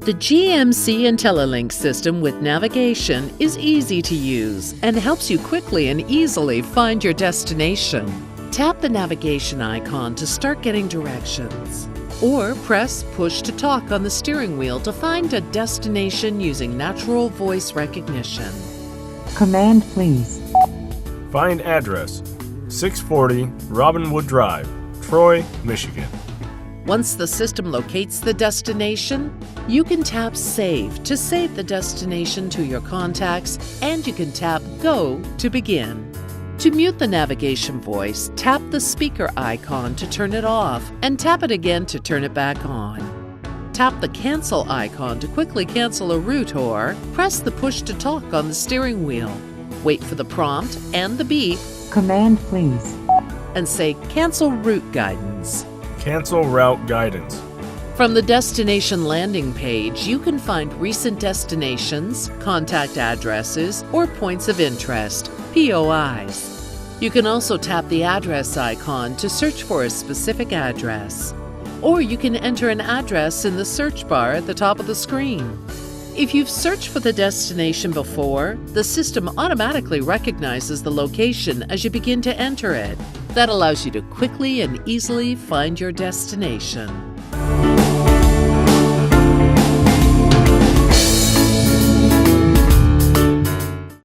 The GMC IntelliLink system with navigation is easy to use and helps you quickly and easily find your destination. Tap the navigation icon to start getting directions, or press push to talk on the steering wheel to find a destination using natural voice recognition. Command, please. Find address: 640 Robinwood Drive, Troy, Michigan. Once the system locates the destination, you can tap Save to save the destination to your contacts, and you can tap Go to begin. To mute the navigation voice, tap the speaker icon to turn it off, and tap it again to turn it back on. Tap the Cancel icon to quickly cancel a route, or press the Push to Talk on the steering wheel. Wait for the prompt and the beep. Command, please. And say Cancel Route Guidance. Cancel route guidance. From the destination landing page, you can find recent destinations, contact addresses, or points of interest, POIs. You can also tap the address icon to search for a specific address. Or you can enter an address in the search bar at the top of the screen. If you've searched for the destination before, the system automatically recognizes the location as you begin to enter it. That allows you to quickly and easily find your destination.